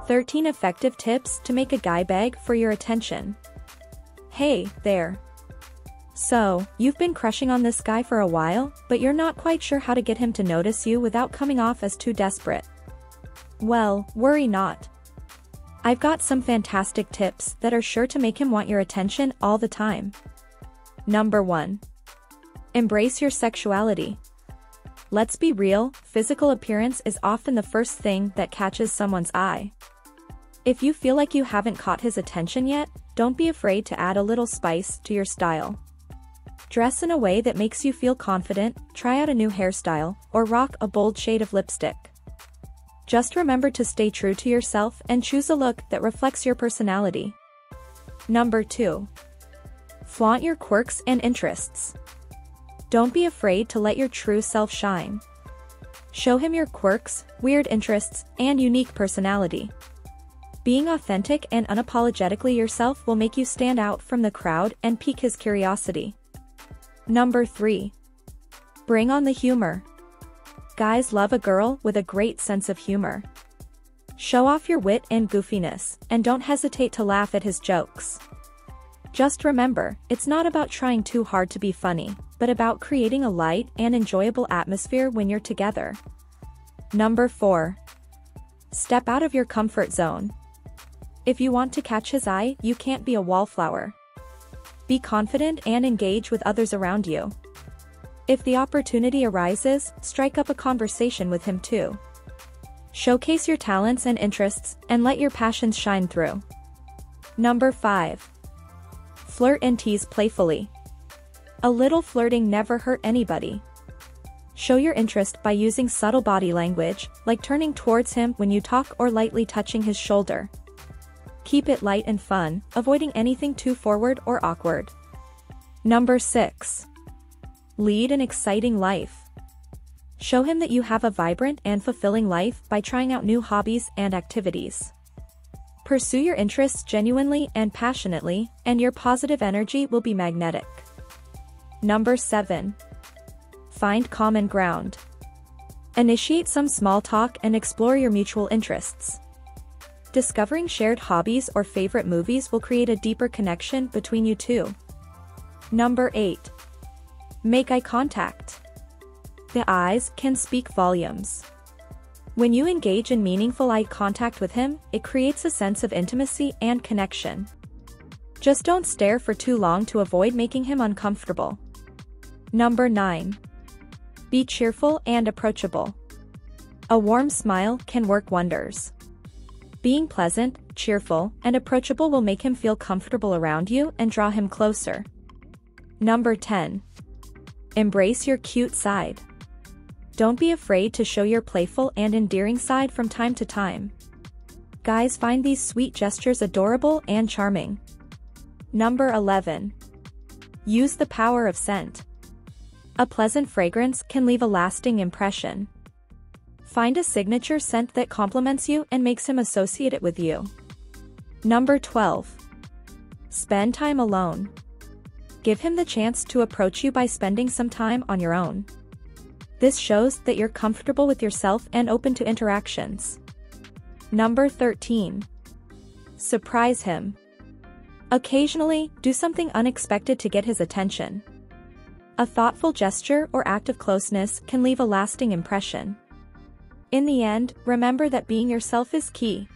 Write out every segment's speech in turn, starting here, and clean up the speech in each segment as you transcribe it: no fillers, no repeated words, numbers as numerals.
"13 effective tips to make a guy beg for your attention." Hey, there. So, you've been crushing on this guy for a while, but you're not quite sure how to get him to notice you without coming off as too desperate. Well, worry not. I've got some fantastic tips that are sure to make him want your attention all the time. Number 1. Embrace your sexuality. Let's be real, physical appearance is often the first thing that catches someone's eye. If you feel like you haven't caught his attention yet, don't be afraid to add a little spice to your style. Dress in a way that makes you feel confident, try out a new hairstyle, or rock a bold shade of lipstick. Just remember to stay true to yourself and choose a look that reflects your personality. Number 2. Flaunt your quirks and interests. Don't be afraid to let your true self shine. Show him your quirks, weird interests, and unique personality. Being authentic and unapologetically yourself will make you stand out from the crowd and pique his curiosity. Number 3. Bring on the humor. Guys love a girl with a great sense of humor. Show off your wit and goofiness, and don't hesitate to laugh at his jokes. Just remember, it's not about trying too hard to be funny, but about creating a light and enjoyable atmosphere when you're together. Number 4. Step out of your comfort zone. If you want to catch his eye, you can't be a wallflower. Be confident and engage with others around you. If the opportunity arises, strike up a conversation with him too. Showcase your talents and interests, and let your passions shine through. Number 5. Flirt and tease playfully. A little flirting never hurt anybody. Show your interest by using subtle body language, like turning towards him when you talk or lightly touching his shoulder. Keep it light and fun, avoiding anything too forward or awkward. Number 6. Lead an exciting life. Show him that you have a vibrant and fulfilling life by trying out new hobbies and activities. Pursue your interests genuinely and passionately, and your positive energy will be magnetic. Number 7. Find common ground. Initiate some small talk and explore your mutual interests. Discovering shared hobbies or favorite movies will create a deeper connection between you two. Number 8. Make eye contact. The eyes can speak volumes. When you engage in meaningful eye contact with him, it creates a sense of intimacy and connection. Just don't stare for too long to avoid making him uncomfortable. Number 9. Be cheerful and approachable. A warm smile can work wonders. Being pleasant, cheerful, and approachable will make him feel comfortable around you and draw him closer. Number 10. Embrace your cute side. Don't be afraid to show your playful and endearing side from time to time. Guys find these sweet gestures adorable and charming. Number 11. Use the power of scent. A pleasant fragrance can leave a lasting impression. Find a signature scent that compliments you and makes him associate it with you. Number 12. Spend time alone. Give him the chance to approach you by spending some time on your own. This shows that you're comfortable with yourself and open to interactions. Number 13. Surprise him. Occasionally, do something unexpected to get his attention. A thoughtful gesture or act of closeness can leave a lasting impression. In the end, remember that being yourself is key.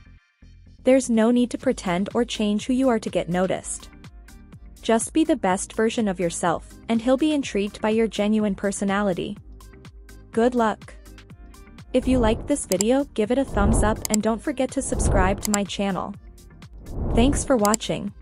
There's no need to pretend or change who you are to get noticed. Just be the best version of yourself, and he'll be intrigued by your genuine personality. Good luck! If you liked this video, give it a thumbs up and don't forget to subscribe to my channel. Thanks for watching.